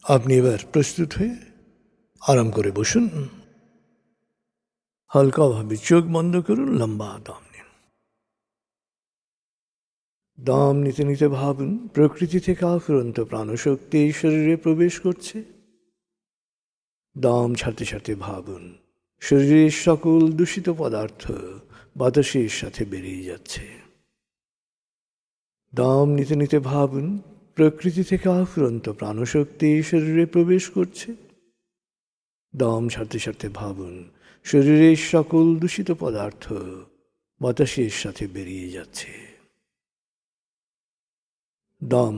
আপনি এবার প্রস্তুত হয়ে আরাম করে বসুন। হালকাভাবে চোখ বন্ধ করুন, লম্বা দম নিন। দম নিতে নিতে ভাবুন, প্রকৃতি থেকে অফুরন্ত প্রাণশক্তি এই শরীরে প্রবেশ করছে। দম ছাড়তে ছাড়তে ভাবুন, শরীরের সকল দূষিত পদার্থ বাতাসের সাথে বেরিয়ে যাচ্ছে। দম নিতে নিতে ভাবুন, প্রকৃতি থেকে অফুরন্ত প্রাণশক্তি এই শরীরে প্রবেশ করছে। দম ছাড়তে ছাড়তে ভাবুন, শরীরের সকল দূষিত পদার্থ বাতাসের সাথে বেরিয়ে যাচ্ছে। দম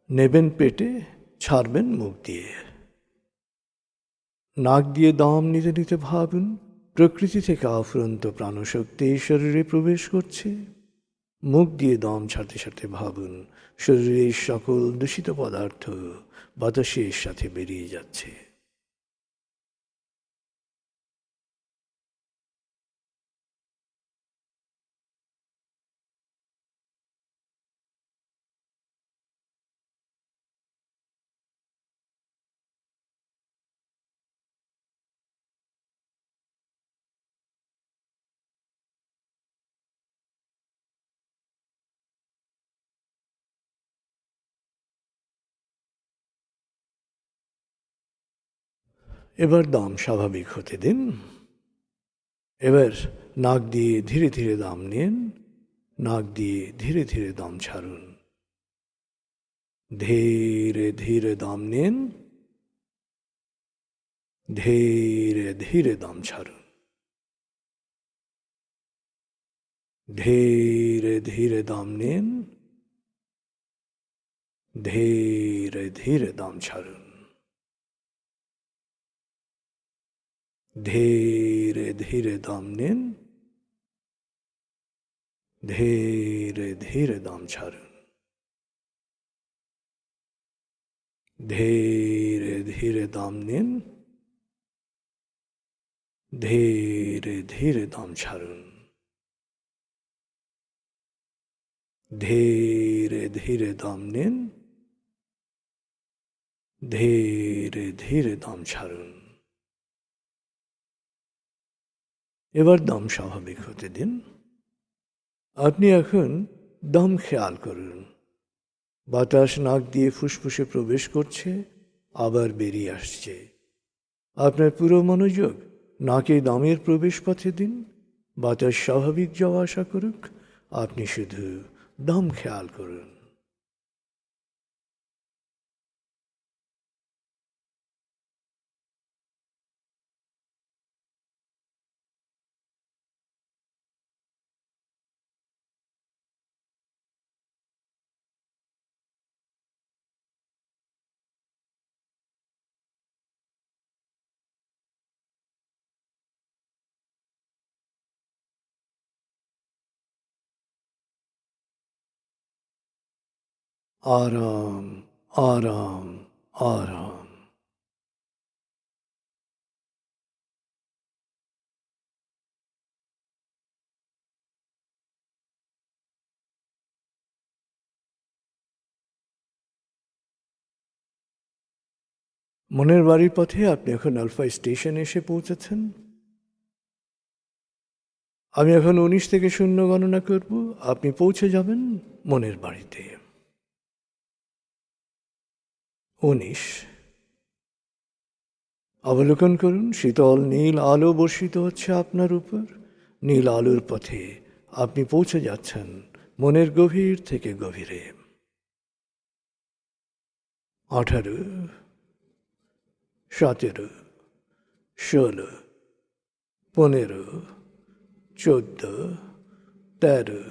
নেবেন পেটে, ছাড়বেন মুখ দিয়ে। নাক দিয়ে দম নিতে নিতে ভাবুন, প্রকৃতি থেকে অফুরন্ত প্রাণশক্তি এই শরীরে প্রবেশ করছে। মুখ দিয়ে দম ছাড়তে ছাড়তে ভাবুন, শরীরের সকল দূষিত পদার্থ বাতাসের সাথে বেরিয়ে যাচ্ছে। এবার দম স্বাভাবিক হতে দিন। এবার নাক দিয়ে ধীরে ধীরে দম নিন, নাক দিয়ে ধীরে ধীরে দম ছাড়ুন। ধীরে ধীরে দম নিন, ধীরে ধীরে দম ছাড়ুন। ধীরে ধীরে দম নিন, ধীরে ধীরে দম ছাড়ুন। ধীরে ধীরে দম নিন, ধীরে ধীরে দম ছাড়ুন। ধীরে ধীরে দম নিন, ধীরে ধীরে দম ছাড়ুন। ধীরে ধীরে দম নিন, ধীরে ধীরে দম ছাড়ুন। এবার দম স্বাভাবিক হতে দিন। আপনি এখন দম খেয়াল করুন। বাতাস নাক দিয়ে ফুসফুসে প্রবেশ করছে, আবার বেরিয়ে আসছে। আপনার পুরো মনোযোগ নাকে দমের প্রবেশ পথে দিন। বাতাস স্বাভাবিক যাওয়া আসা করুক, আপনি শুধু দম খেয়াল করুন। আরাম, আরাম, আরাম। মনের বাড়ির পথে আপনি এখন আলফা স্টেশনে এসে পৌঁছেছেন। আমি এখন 19 থেকে 0 গণনা করব, আপনি পৌঁছে যাবেন মনের বাড়িতে। 19। অবলোকন করুন, শীতল নীল আলো বর্ষিত হচ্ছে আপনার উপর। নীল আলোর পথে আপনি পৌঁছে যাচ্ছেন মনের গভীর থেকে গভীরে। 18, 17, 16, 15, 14, 13,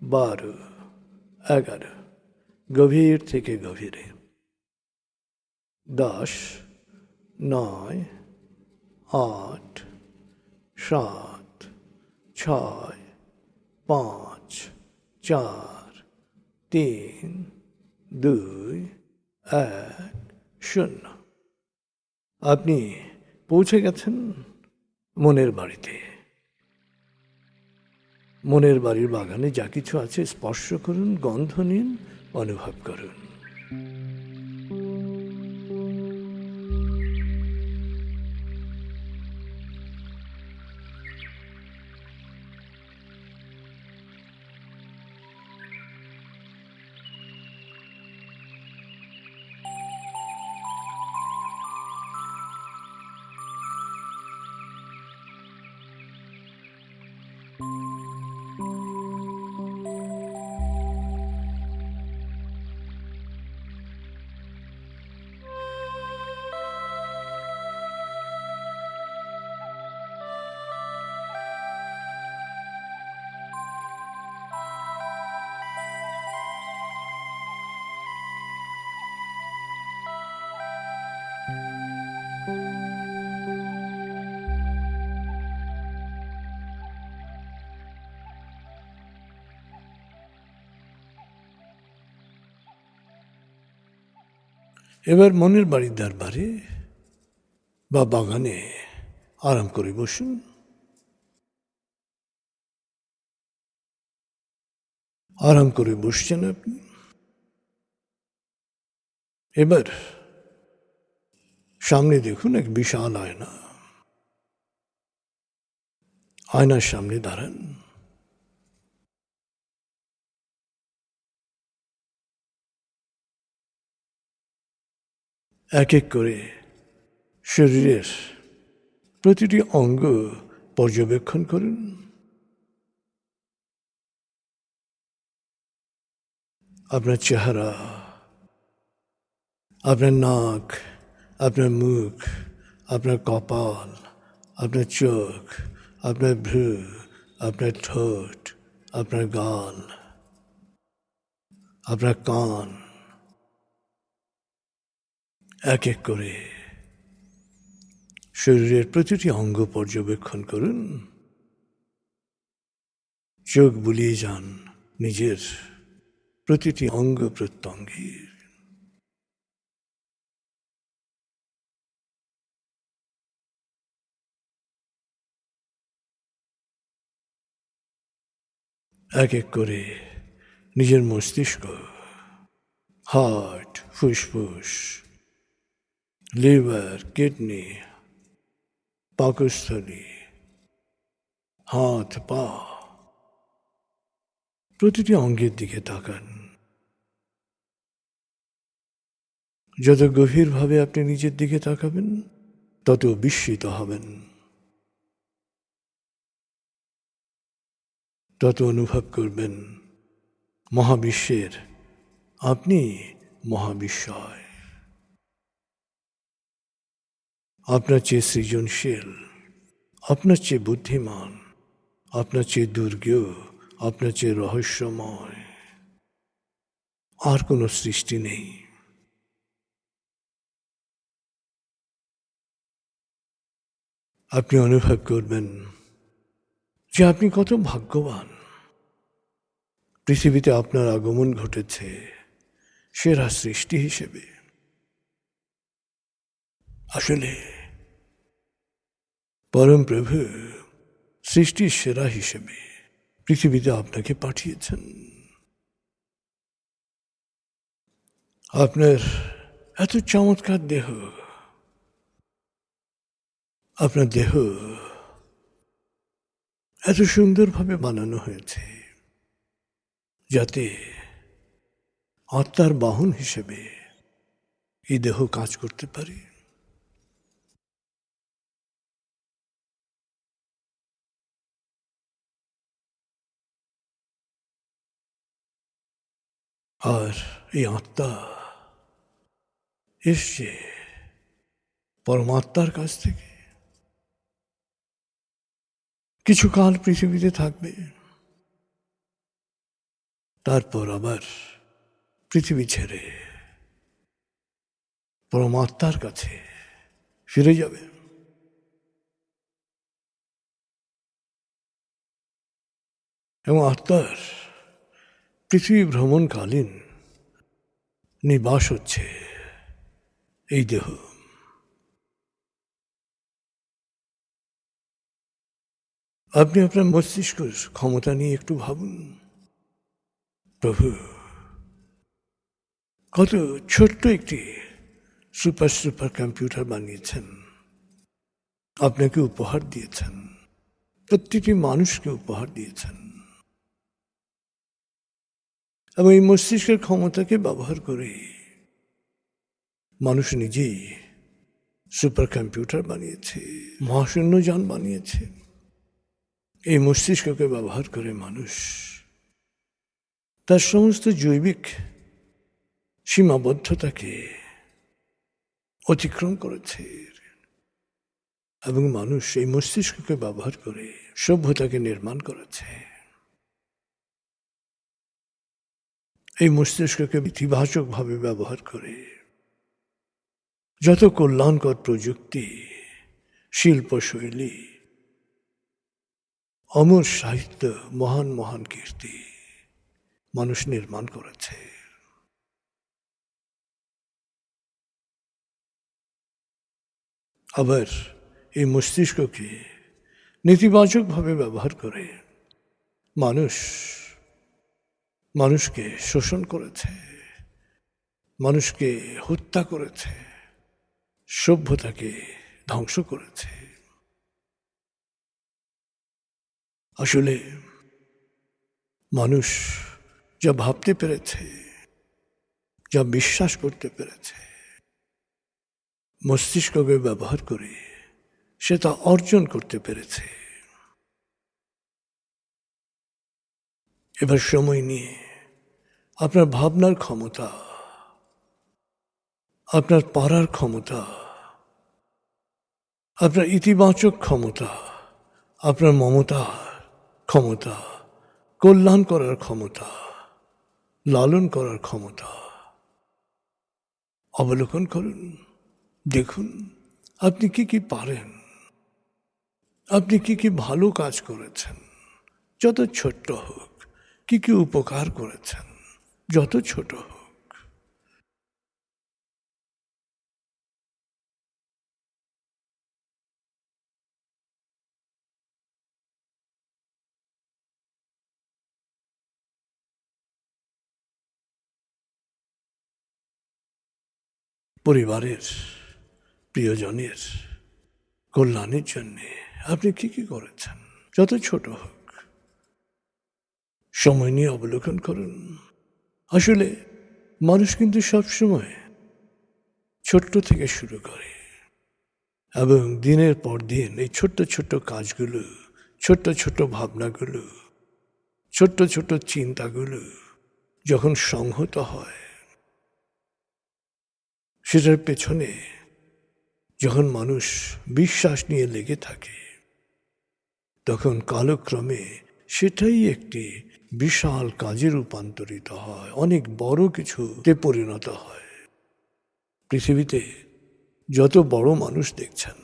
12, 11, গভীর থেকে গভীরে। 10, 9, 8, 7, 6, 5, 4, 3, 2, 1, 0। আপনি পৌঁছে গেছেন মনের বাড়িতে। মনের বাড়ির বাগানে যা কিছু আছে স্পর্শ করুন, গন্ধ নিন, অনুভব করুন। এবার মনের বাড়ির দরবারে বা বাগানে আরাম করে বসুন। আরাম করে বসছেন আপনি। এবার সামনে দেখুন এক বিশাল আয়না। আয়নার সামনে দাঁড়ান। এক এক করে শরীরের প্রতিটি অঙ্গ পর্যবেক্ষণ করুন। আপনার চেহারা, আপনার নাক, আপনার মুখ, আপনার কপাল, আপনার চোখ, আপনার ভ্রু, আপনার ঠোঁট, আপনার গাল, আপনার কান। এক এক করে শরীরের প্রতিটি অঙ্গ পর্যবেক্ষণ করুন। চোখ বুলিয়ে যান নিজের প্রতিটি অঙ্গ প্রত্যঙ্গের। এক এক করে নিজের মস্তিষ্ক, হার্ট, ফুসফুস, লিভার, কিডনি, পাকস্থলী, হাত, পা, প্রতিটি অঙ্গের দিকে তাকান। যত গভীরভাবে আপনি নিজের দিকে তাকাবেন, তত বিস্মিত হবেন, তত অনুভব করবেন মহাবিশ্বের আপনি মহাবিস্ময়। আপনার চেয়ে সৃজনশীল, আপনার চেয়ে বুদ্ধিমান, আপনার চেয়ে দুর্জ্ঞ, আপনার চেয়ে রহস্যময় আর কোনো সৃষ্টি নেই। আপনি অনুভব করবেন যে আপনি কত ভাগ্যবান। পৃথিবীতে আপনার আগমন ঘটেছে সেরা সৃষ্টি হিসেবে। আসলে পরম প্রভু সৃষ্টির সেরা হিসেবে পৃথিবীতে আপনাকে পাঠিয়েছেন। আপনার এত চমৎকার দেহ, আপনার দেহ এত সুন্দরভাবে বানানো হয়েছে যাতে আত্মার বাহন হিসেবে এই দেহ কাজ করতে পারে। আর এই আত্মা এসছে পরমাত্মার কাছ থেকে। কিছু কাল পৃথিবীতে থাকবে, তারপর আবার পৃথিবী ছেড়ে পরমাত্মার কাছে ফিরে যাবে। এবং আত্মার পৃথিবী ভ্রমণকালীন নিবাস হচ্ছে এই দেহ। আপনি আপনার মস্তিষ্কের ক্ষমতা নিয়ে একটু ভাবুন। প্রভু কত ছোট্ট একটি সুপার কম্পিউটার বানিয়েছেন, আপনাকে উপহার দিয়েছেন, প্রতিটি মানুষকে উপহার দিয়েছেন। এবং এই মস্তিষ্কের ক্ষমতাকে ব্যবহার করে মানুষ নিজেই সুপার কম্পিউটার বানিয়েছে, মহাশূন্যযান বানিয়েছে। এই মস্তিষ্ককে ব্যবহার করে মানুষ তার সমস্ত জৈবিক সীমাবদ্ধতাকে অতিক্রম করেছে। এবং মানুষ এই মস্তিষ্ককে ব্যবহার করে সভ্যতাকে নির্মাণ করেছে। এই মস্তিষ্ককে ইতিবাচকভাবে ব্যবহার করে যত কল্যাণকর প্রযুক্তি, শিল্পশৈলী, অমর সাহিত্য, মহান মহান কীর্তি মানুষ নির্মাণ করেছে। আবার এই মস্তিষ্ককে নেতিবাচকভাবে ব্যবহার করে মানুষকে শোষণ করেছে, মানুষকে হত্যা করেছে, সভ্যতাকে ধ্বংস করেছে। আসলে মানুষ যা ভাবতে পেরেছে, যা বিশ্বাস করতে পেরেছে, মস্তিষ্ককে ব্যবহার করে সে তা অর্জন করতে পেরেছে। এবার সময় নিয়ে আপনার ভাবনার ক্ষমতা, আপনার পারার ক্ষমতা, আপনার ইতিবাচক ক্ষমতা, আপনার মমতার ক্ষমতা, কল্যাণ করার ক্ষমতা, লালন করার ক্ষমতা অবলোকন করুন। দেখুন আপনি কি কি পারেন, আপনি কি কি ভালো কাজ করেছেন, যত ছোট্ট হোক, কি কি উপকার করেছেন, যত ছোট হোক। পরিবারের, প্রিয়জনের কল্যাণের জন্যে আপনি কি কি করেছেন, যত ছোট হোক। সময় নিয়ে অবলোকন করুন। আসলে মানুষ কিন্তু সবসময় ছোট্ট থেকে শুরু করে এবং দিনের পর দিন এই ছোট্ট ছোট্ট কাজগুলো, ছোট্ট ছোট্ট ভাবনাগুলো, ছোট্ট ছোট্ট চিন্তাগুলো যখন সংহত হয়, সেটার পেছনে যখন মানুষ বিশ্বাস নিয়ে লেগে থাকে, তখন কালক্রমে সেটাই একটি বিশাল কাজে রূপান্তরিত হয়, অনেক বড় কিছুতে পরিণত হয়। পৃথিবীতে যত বড় মানুষ দেখছেন,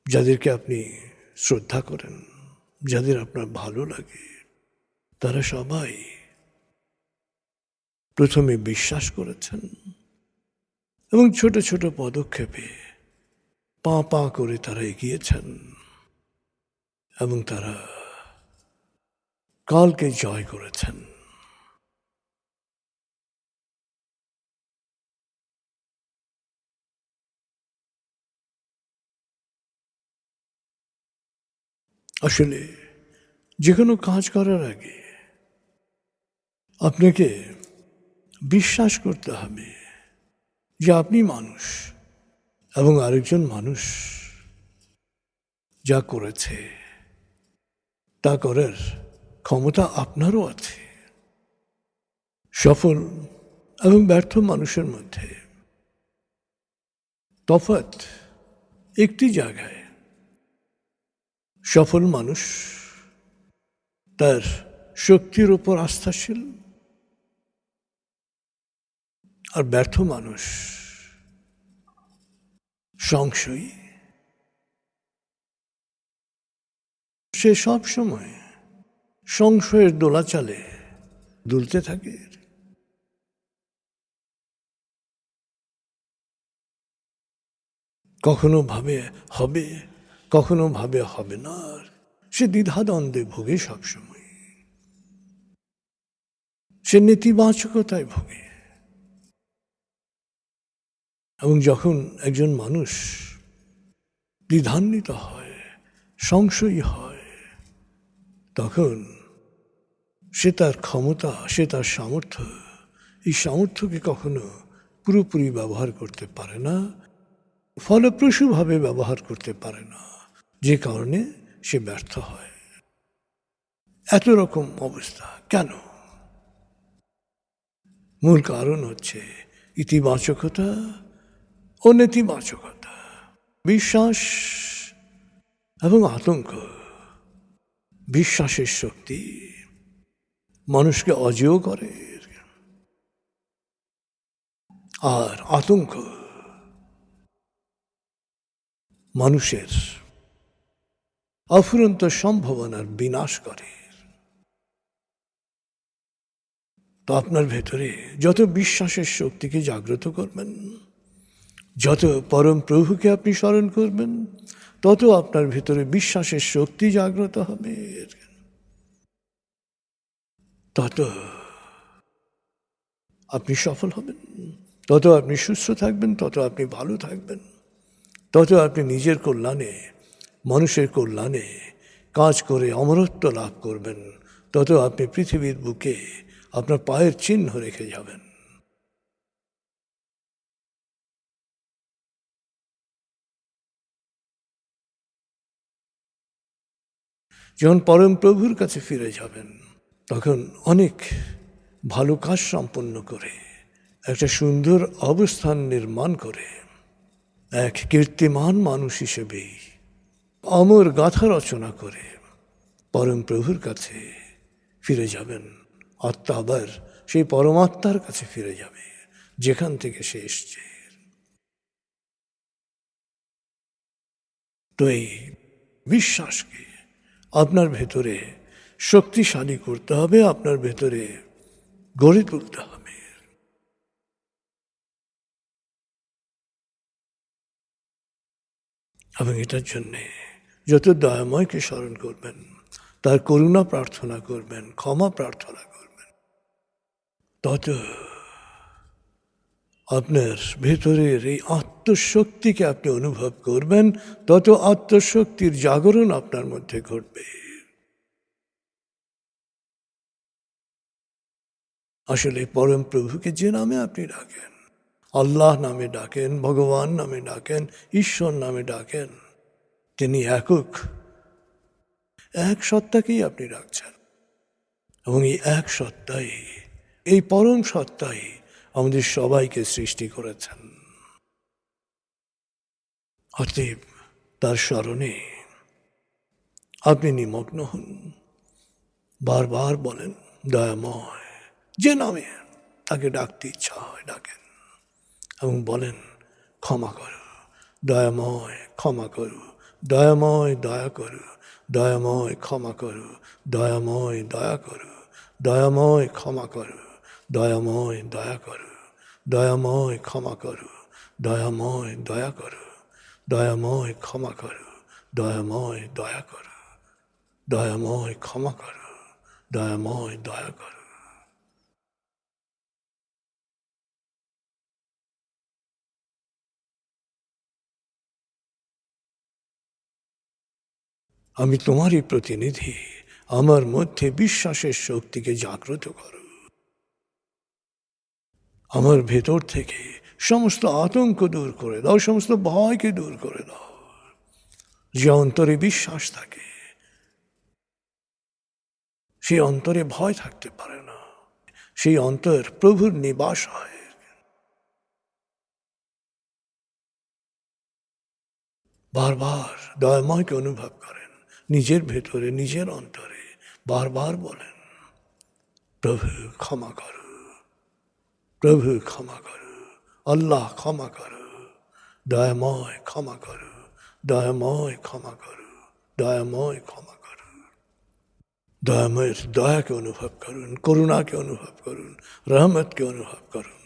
যাদেরকে আপনি শ্রদ্ধা করেন, যাদের আপনার ভালো লাগে, তারা সবাই প্রথমে বিশ্বাস করেছেন এবং ছোট ছোট পদক্ষেপে পা পা করে তারা এগিয়েছেন এবং তারা কালকে জয় করেছেন। আসলে যে কোনো কাজ করার আগে আপনাকে বিশ্বাস করতে হবে যে আপনি মানুষ এবং আরেকজন মানুষ যা করেছে তা করার ক্ষমতা আপনারও আছে। সফল এবং ব্যর্থ মানুষের মধ্যে তফাৎ একটি জায়গায়। সফল মানুষ তার শক্তির উপর আস্থাশীল, আর ব্যর্থ মানুষ সংশয়ী। সে সব সময় সংশয়ের দোলাচালে দুলতে থাকে। কখনো ভাবে হবে, কখনো ভাবে হবে না, সে দ্বিধাদ্বন্দ্বে ভোগে সবসময়। সে নেতিবাচকতায় ভোগে। এবং যখন একজন মানুষ দ্বিধান্বিত হয়, সংশয়ী হয়, তখন সে তার ক্ষমতা, সে তার সামর্থ্য, এই সামর্থ্যকে কখনো পুরোপুরি ব্যবহার করতে পারে না, ফলপ্রসূভাবে ব্যবহার করতে পারে না, যে কারণে সে ব্যর্থ হয়। এত রকম অবস্থা কেন? মূল কারণ হচ্ছে ইতিবাচকতা ও নেতিবাচকতা, বিশ্বাস এবং আতঙ্ক। বিশ্বাসের শক্তি মানুষকে অজেয় করে, আর আতঙ্ক মানুষের অফুরন্ত সম্ভাবনার বিনাশ করে। তো আপনার ভেতরে যত বিশ্বাসের শক্তিকে জাগ্রত করবেন, যত পরম প্রভুকে আপনি স্মরণ করবেন, তত আপনার ভিতরে বিশ্বাসের শক্তি জাগ্রত হবে, তত আপনি সফল হবেন, তত আপনি সুস্থ থাকবেন, তত আপনি ভালো থাকবেন, তত আপনি নিজের কল্যাণে, মানুষের কল্যাণে কাজ করে অমরত্ব লাভ করবেন, তত আপনি পৃথিবীর বুকে আপনার পায়ের চিহ্ন রেখে যাবেন। যখন পরম প্রভুর কাছে ফিরে যাবেন, তখন অনেক ভালো কাজ সম্পন্ন করে, একটা সুন্দর অবস্থান নির্মাণ করে, এক কীর্তিমান মানুষ হিসেবে অমর গাথা রচনা করে পরম প্রভুর কাছে ফিরে যাবেন। আত্মা আবার সেই পরমাত্মার কাছে ফিরে যাবে, যেখান থেকে সে এসছে। তো এই বিশ্বাসকে আপনার ভেতরে শক্তিশালী করতে হবে, আপনার ভেতরে গড়ে তুলতে হবে। এবং এটার জন্যে যত দয়াময়কে স্মরণ করবেন, তার করুণা প্রার্থনা করবেন, ক্ষমা প্রার্থনা করবেন, তত আপনার ভেতরের এই আত্মশক্তিকে আপনি অনুভব করবেন, তত আত্মশক্তির জাগরণ আপনার মধ্যে ঘটবে। আসলে পরম প্রভুকে যে নামে আপনি ডাকেন, আল্লাহ নামে ডাকেন, ভগবান নামে ডাকেন, ঈশ্বর নামে ডাকেন, তিনি একক, এক সত্তাকেই আপনি ডাকছেন। এবং এই এক সত্তাই, এই পরম সত্তাই আমাদের সবাইকে সৃষ্টি করেছেন। অতএব তার স্মরণে আপনি নিমগ্ন হন, বারবার বলেন দয়াময়, যে নামে তাকে ডাকতে ইচ্ছা হয় ডাকেন, এবং বলেন ক্ষমা করো দয়াময়, ক্ষমা করো দয়াময়, দয়া করো দয়াময়, ক্ষমা করো দয়াময়, দয়া করো দয়াময়, ক্ষমা করো দয়াময়, দয়া করো দয়াময়, ক্ষমা করো দয়াময়, দয়া করো দয়াময়, ক্ষমা করো দয়াময়, দয়া করো দয়াময়, ক্ষমা করো দয়াময়, দয়া করো। আমি তোমারই প্রতিনিধি, আমার মধ্যে বিশ্বাসের শক্তিকে জাগ্রত করো। আমার ভেতর থেকে সমস্ত আতঙ্ক দূর করে দাও, সমস্ত ভয়কে দূর করে দাও। যে অন্তরে বিশ্বাস থাকে, সেই অন্তরে ভয় থাকতে পারে না, সেই অন্তর প্রভুর নিবাস হয়। বারবার দয়াময়কে অনুভব করেন নিজের ভেতরে, নিজের অন্তরে, বারবার বলেন প্রভু ক্ষমা করো, প্রভু ক্ষমা করো, আল্লাহ ক্ষমা করো, দয়াময় ক্ষমা করো, দয়াময় ক্ষমা করো, দয়াময় ক্ষমা করো। দয়াময়ের দয়াকে অনুভব করুন, করুণাকে অনুভব করুন, রহমতকে অনুভব করুন।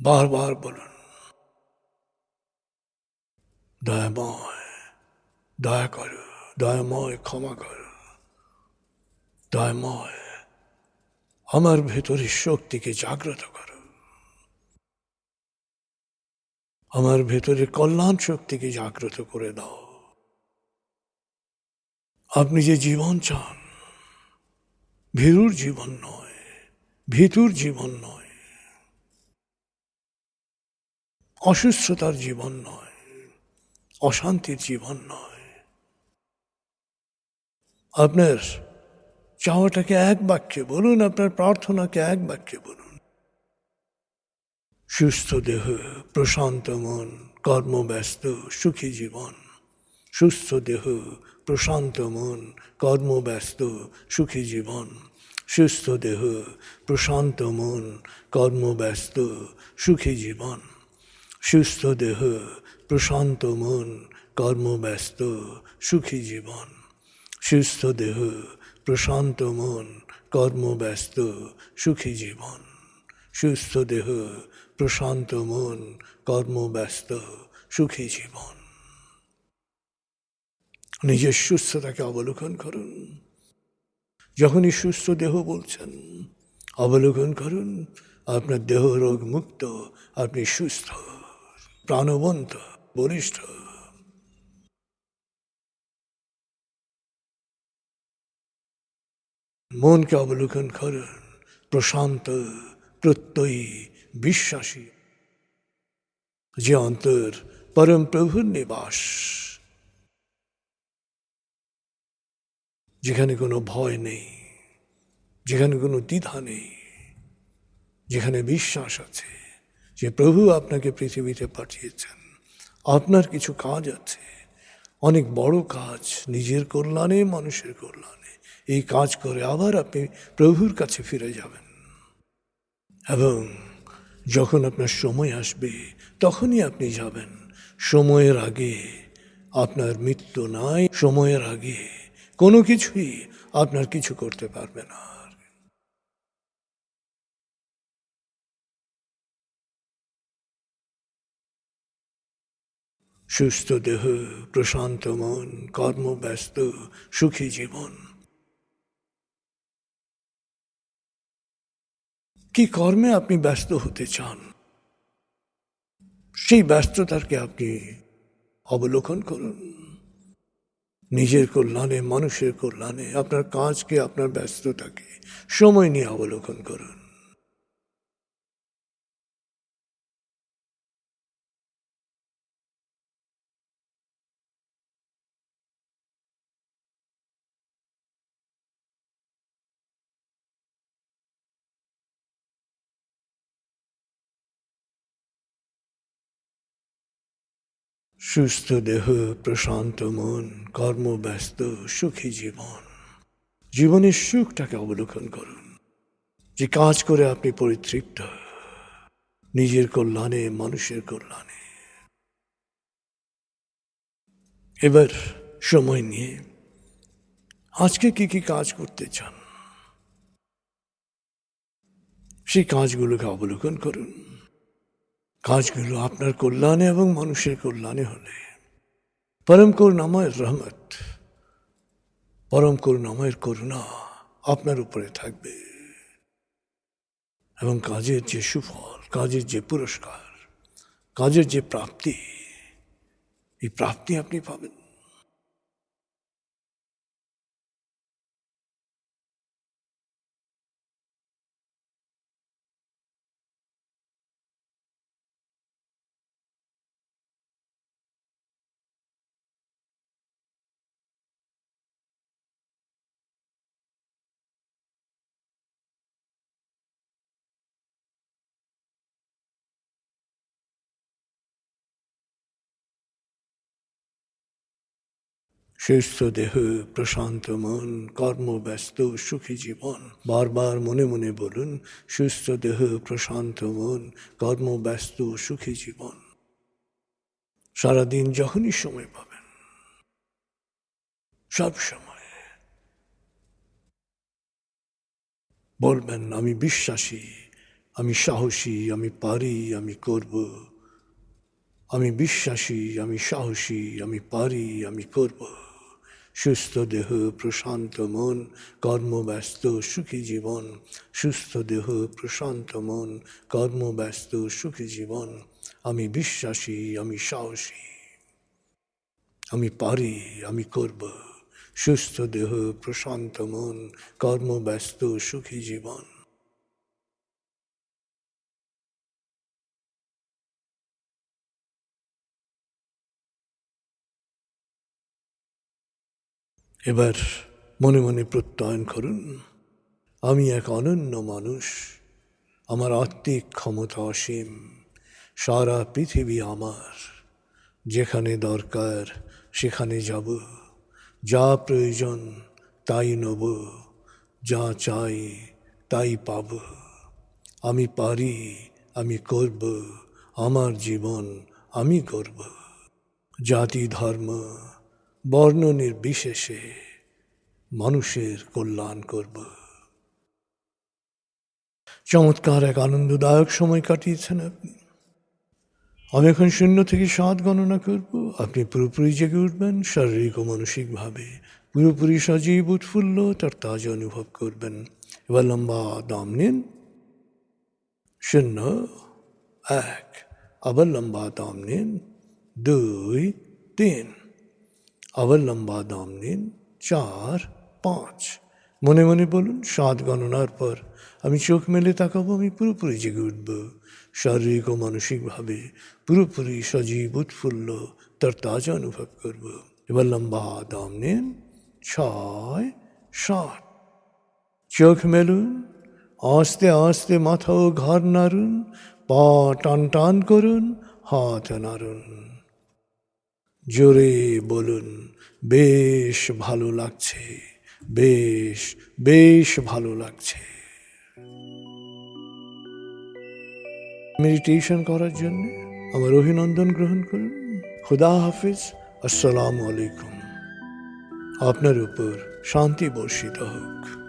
বারবার বলুন দয়াময়, দয়া করো, দয়াময় ক্ষমা করো, দয়াময় আমার ভেতরের শক্তিকে জাগ্রত করো, আমার ভেতরের কল্যাণ শক্তিকে জাগ্রত করে দাও। আপনি যে জীবন চান, ভীরুর জীবন নয়, ভীতুর জীবন নয়, অসুস্থতার জীবন নয়, অশান্তির জীবন নয়। আপনার চাওয়াটাকে এক বাক্যে বলুন, আপনার প্রার্থনাকে এক বাক্যে বলুন। সুস্থ দেহ, প্রশান্ত মন, কর্মব্যস্ত সুখী জীবন। সুস্থ দেহ, প্রশান্ত মন, কর্মব্যস্ত সুখী জীবন। সুস্থ দেহ, প্রশান্ত মন, কর্মব্যস্ত সুখী জীবন। সুস্থ দেহ, প্রশান্ত মন, কর্মব্যস্ত সুখী জীবন। সুস্থ দেহ, প্রশান্ত মন, কর্মব্যস্ত সুখী জীবন। সুস্থ দেহ, প্রশান্ত মন, কর্মব্যস্ত, সুখী জীবন। নিজের সুস্থতাকে অবলোকন করুন। যখনই সুস্থ দেহ বলছেন, অবলোকন করুন আপনার দেহ রোগ মুক্ত, আপনি সুস্থ, প্রাণবন্ত, বলিষ্ঠ। মনকে অবলোকন করুন, প্রশান্ত, প্রত্যয়ী, বিশ্বাসী, যে অন্তর পরম প্রভুর নিবাস, যেখানে কোনো ভয় নেই, যেখানে কোনো দ্বিধা নেই, যেখানে বিশ্বাস আছে যে প্রভু আপনাকে পৃথিবীতে পাঠিয়েছেন, আপনার কিছু কাজ আছে, অনেক বড় কাজ, নিজের কল্যাণে, মানুষের কল্যাণে। এই কাজ করে আবার আপনি প্রভুর কাছে ফিরে যাবেন, এবং যখন আপনার সময় আসবে তখনই আপনি যাবেন। সময়ের আগে আপনার মৃত্যু নাই, সময়ের আগে কোনো কিছুই আপনার কিছু করতে পারবে না। সুস্থ দেহ, প্রশান্ত মন, কর্মব্যস্ত, সুখী জীবন। কি কর্মে আপনি ব্যস্ত হতে চান, সেই ব্যস্ততাকে আপনি অবলোকন করুন। নিজের কল্যাণে, মানুষের কল্যাণে আপনার কাজকে, আপনার ব্যস্ততাকে সময় নিয়ে অবলোকন করুন। সুস্থ দেহ, প্রশান্ত মন, কর্মব্যস্ত, সুখী জীবন। জীবনের সুখটাকে অবলোকন করুন, যে কাজ করে আপনি পরিতৃপ্ত, নিজের কল্যাণে, মানুষের কল্যাণে। এবার সময় নিয়ে আজকে কি কি কাজ করতে চান, সেই কাজগুলোকে অবলোকন করুন। কাজগুলো আপনার কল্যাণে এবং মানুষের কল্যাণে হলে পরম করুণাময় রহমত, পরম করুণাময়ের করুণা আপনার উপরে থাকবে, এবং কাজের যে সুফল, কাজের যে পুরস্কার, কাজের যে প্রাপ্তি, এই প্রাপ্তি আপনি পাবেন। সুস্থ দেহ, প্রশান্ত মন, কর্মব্যস্ত, সুখী জীবন। বারবার মনে মনে বলুন, সুস্থ দেহ, প্রশান্ত মন, কর্মব্যস্ত, সুখী জীবন। সারাদিন যখনই সময় পাবেন, সব সময় বলবেন, আমি বিশ্বাসী, আমি সাহসী, আমি পারি, আমি করব। আমি বিশ্বাসী, আমি সাহসী, আমি পারি, আমি করব। সুস্থ দেহ, প্রশান্ত মন, কর্মব্যস্ত, সুখী জীবন। সুস্থ দেহ, প্রশান্ত মন, কর্মব্যস্ত, সুখী জীবন। আমি বিশ্বাসী, আমি সাহসী, আমি পারি, আমি করব। সুস্থ দেহ, প্রশান্ত মন, কর্মব্যস্ত, সুখী জীবন। এবার মনে মনে প্রত্যয়ন করুন, আমি এক অনন্য মানুষ, আমার আত্মিক ক্ষমতা অসীম, সারা পৃথিবী আমার, যেখানে দরকার সেখানে যাব, যা প্রয়োজন তাই নেব, যা চাই তাই পাব। আমি পারি, আমি করব, আমার জীবন আমি করব। জাতি, ধর্ম, বর্ণ নির্বিশেষে মানুষের কল্যাণ করব। চমৎকার এক আনন্দদায়ক সময় কাটিয়েছেন আপনি। আমি এখন 0 থেকে 7 গণনা করব। আপনি পুরোপুরি জেগে উঠবেন, শারীরিক ও মানসিকভাবে পুরোপুরি সজীব উৎফুল্ল তরতাজা অনুভব করবেন। এবার লম্বা দম নিন। 0, 1, আবার লম্বা দম নিন। 2, 3, আবার লম্বা দম নিন। 4, 5। মনে মনে বলুন 7 গণনার পর আমি চোখ মেলে তাকাবো, আমি পুরোপুরি জেগে উঠব, শারীরিক ও মানসিকভাবে পুরোপুরি সজীব উৎফুল্ল তরতাজা অনুভব করব। এবার লম্বা দম নিন। 6, 7। চোখ মেলুন, আস্তে আস্তে মাথা ও ঘাড় নাড়ুন, পা টান টান করুন, হাত নাড়ুন। জোরে বলুন, বেশ ভালো লাগছে, বেশ বেশ ভালো লাগছে। মেডিটেশন করার জন্য আমার অভিনন্দন গ্রহণ করুন। খুদা হাফিজ। আসসালামু আলাইকুম। আপনার উপর শান্তি বর্ষিত হোক।